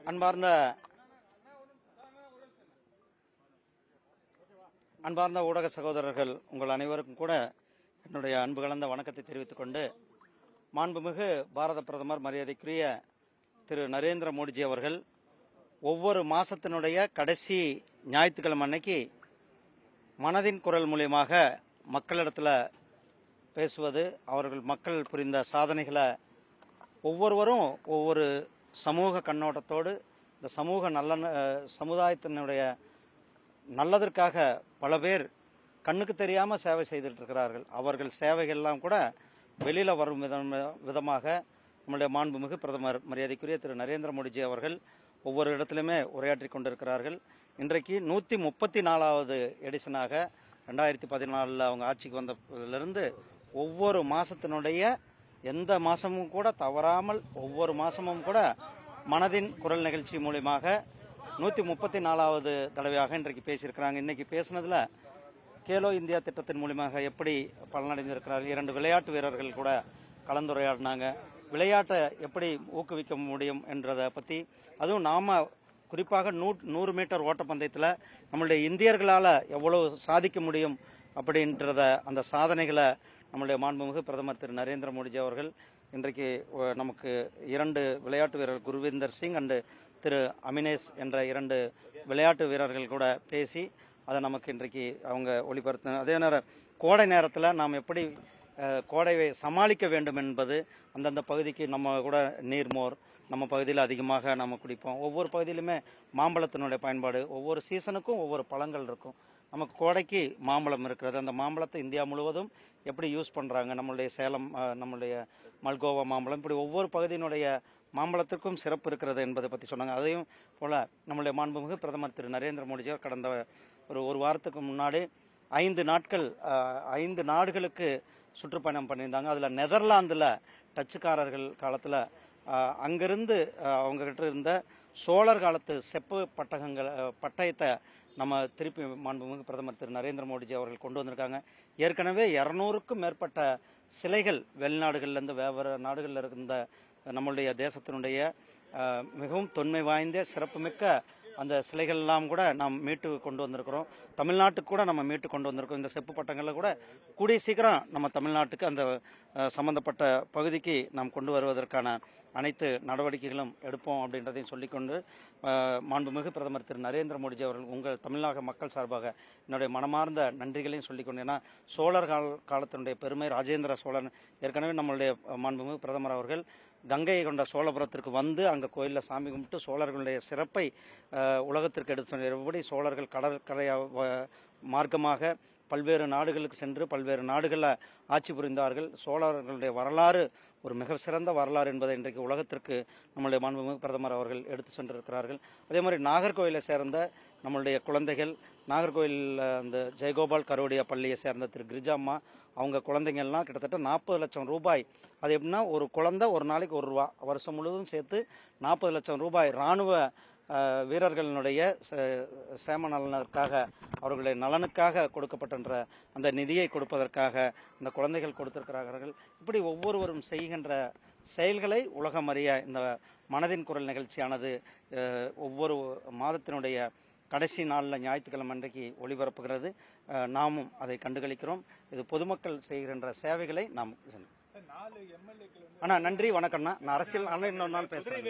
அன்பார்ந்த ஊடக சகோதரர்கள் உங்கள் அனைவருக்கும் கூட என்னுடைய அன்பு கலந்த வணக்கத்தை தெரிவித்துக் கொண்டு, மாண்புமிகு பாரத பிரதமர் மரியாதைக்குரிய திரு நரேந்திர மோடிஜி அவர்கள் ஒவ்வொரு மாசத்தினுடைய கடைசி ஞாயிற்றுக்கிழமை அன்னைக்கு மனதின் குரல் மூலியமாக மக்களிடத்தில் பேசுவது, அவர்கள் மக்கள் புரிந்த சாதனைகளை ஒவ்வொருவரும் ஒவ்வொரு சமூக கண்ணோட்டத்தோடு இந்த சமுதாயத்தினுடைய நல்லதற்காக பல பேர் கண்ணுக்கு தெரியாமல் சேவை செய்துட்டு இருக்கிறார்கள். அவர்கள் சேவைகள்லாம் கூட வெளியில் வரும் விதமாக நம்முடைய மாண்புமிகு பிரதமர் மரியாதைக்குரிய திரு நரேந்திர மோடிஜி அவர்கள் ஒவ்வொரு இடத்திலுமே உரையாற்றி கொண்டிருக்கிறார்கள். இன்றைக்கு 134வது எடிஷனாக 2014 அவங்க ஆட்சிக்கு வந்ததிலிருந்து ஒவ்வொரு மாசத்தினுடைய எந்த மாசமும் கூட தவறாமல் ஒவ்வொரு மாசமும் கூட மனதின் குரல் நிகழ்ச்சி மூலியமாக 134வது தடவையாக இன்றைக்கு பேசியிருக்கிறாங்க. இன்னைக்கு பேசினதுல கேலோ இந்தியா திட்டத்தின் மூலியமாக எப்படி பலனடைந்திருக்கிறார்கள், 2 விளையாட்டு வீரர்கள் கூட கலந்துரையாடினாங்க. விளையாட்டை எப்படி ஊக்குவிக்க முடியும் என்றதை பற்றி, அதுவும் நாம குறிப்பாக 100 மீட்டர் ஓட்டப்பந்தயத்தில் நம்மளுடைய இந்தியர்களால் எவ்வளவு சாதிக்க முடியும் அப்படின்றத அந்த சாதனைகளை நம்முடைய மாண்புமிகு பிரதமர் திரு நரேந்திர மோடிஜி அவர்கள் இன்றைக்கு நமக்கு 2 விளையாட்டு வீரர்கள் குருவிந்தர் சிங் அண்டு திரு அமினேஷ் என்ற 2 விளையாட்டு வீரர்கள் கூட பேசி அதை நமக்கு இன்றைக்கு அவங்க ஒளிபரப்பு. அதே நேரம் கோடை நேரத்தில் நாம் எப்படி கோடையை சமாளிக்க வேண்டும் என்பது, அந்தந்த பகுதிக்கு நம்ம கூட நீர்மோர் நம்ம பகுதியில் அதிகமாக நம்ம குடிப்போம். ஒவ்வொரு பகுதியிலுமே மாம்பழத்தினுடைய பயன்பாடு, ஒவ்வொரு சீசனுக்கும் ஒவ்வொரு பழங்கள் இருக்கும். நமக்கு கோடைக்கு மாம்பழம் இருக்கிறது. அந்த மாம்பழத்தை இந்தியா முழுவதும் எப்படி யூஸ் பண்ணுறாங்க, நம்மளுடைய சேலம், நம்மளுடைய மல்கோவா மாம்பழம், இப்படி ஒவ்வொரு பகுதியினுடைய மாம்பழத்திற்கும் சிறப்பு இருக்கிறது என்பதை பற்றி சொன்னாங்க. அதையும் போல நம்மளுடைய மாண்புமிகு பிரதமர் திரு நரேந்திர மோடிஜி கடந்த ஒரு வாரத்துக்கு முன்னாடி 5 நாட்கள் 5 நாடுகளுக்கு சுற்றுப்பயணம் பண்ணியிருந்தாங்க. அதில் நெதர்லாந்தில் டச்சுக்காரர்கள் காலத்தில் அங்கிருந்து அவங்ககிட்ட இருந்த சோழர் காலத்து செப்பு பட்டயத்தை நம்ம திருப்பி மாண்புமிகு பிரதமர் திரு நரேந்திர மோடிஜி அவர்கள் கொண்டு வந்திருக்காங்க. ஏற்கனவே 200க்கும் மேற்பட்ட சிலைகள் வெளிநாடுகள்லேருந்து வெவ்வேறு நாடுகளில் இருந்த நம்மளுடைய தேசத்தினுடைய மிகவும் தொன்மை வாய்ந்த சிறப்புமிக்க அந்த சிலைகள் எல்லாம் கூட நாம் மீட்டு கொண்டு வந்திருக்கிறோம். தமிழ்நாட்டுக்கு கூட நம்ம மீட்டு கொண்டு வந்திருக்கோம். இந்த செப்பு பட்டங்களை கூட கூடிய சீக்கிரம் நம்ம தமிழ்நாட்டுக்கு அந்த சம்பந்தப்பட்ட பகுதிக்கு நாம் கொண்டு வருவதற்கான அனைத்து நடவடிக்கைகளும் எடுப்போம் அப்படின்றதையும் சொல்லிக்கொண்டு, மாண்புமிகு பிரதமர் திரு நரேந்திர மோடிஜி அவர்கள் உங்கள் தமிழக மக்கள் சார்பாக என்னுடைய மனமார்ந்த நன்றிகளையும் சொல்லிக்கொண்டு, ஏன்னா சோழர் காலத்தினுடைய பெருமை, ராஜேந்திர சோழன் ஏற்கனவே நம்மளுடைய மாண்புமிகு பிரதமர் அவர்கள் கங்கையை கொண்ட சோழபுரத்திற்கு வந்து அங்கே கோயிலில் சாமி கும்பிட்டு சோழர்களுடைய சிறப்பை உலகத்திற்கு எடுத்து சொன்னபடி சோழர்கள் கடற்கரை மார்க்கமாக பல்வேறு நாடுகளுக்கு சென்று பல்வேறு நாடுகளில் ஆட்சி புரிந்தார்கள். சோழர்களுடைய வரலாறு ஒரு மிக சிறந்த வரலாறு என்பதை இன்றைக்கு உலகத்திற்கு நம்மளுடைய மாண்புமிகு பிரதமர் அவர்கள் எடுத்து சென்றிருக்கிறார்கள். அதே மாதிரி நாகர்கோவிலை சேர்ந்த நம்மளுடைய குழந்தைகள், நாகர்கோவில் அந்த ஜெயகோபால் கரோடியா பள்ளியை சேர்ந்த திரு கிரிஜாம்மா, அவங்க குழந்தைங்கள்லாம் கிட்டத்தட்ட 40 லட்சம் ரூபாய், அது எப்படின்னா ஒரு குழந்தை ஒரு நாளைக்கு ₹1, வருஷம் முழுவதும் சேர்த்து 40 லட்சம் ரூபாய் இராணுவ வீரர்களினுடைய சேம நலனுக்காக, அவர்களுடைய நலனுக்காக கொடுக்கப்பட்ட அந்த நிதியை கொடுப்பதற்காக இந்த குழந்தைகள் கொடுத்திருக்கிறார்கள். இப்படி ஒவ்வொருவரும் செய்கின்ற செயல்களை உலகம் அறிய இந்த மனதின் குரல் நிகழ்ச்சியானது ஒவ்வொரு மாதத்தினுடைய கடைசி நாளில் ஞாயிற்றுக்கிழமை அன்றைக்கு ஒளிபரப்புகிறது. நாமும் அதை கண்டுகளிக்கிறோம். இது பொதுமக்கள் செய்கின்ற சேவைகளை நாம். அண்ணா நன்றி, வணக்கம்ண்ணா. நான் அரசியல் இன்னொரு நாள் பேசுகிறேன்.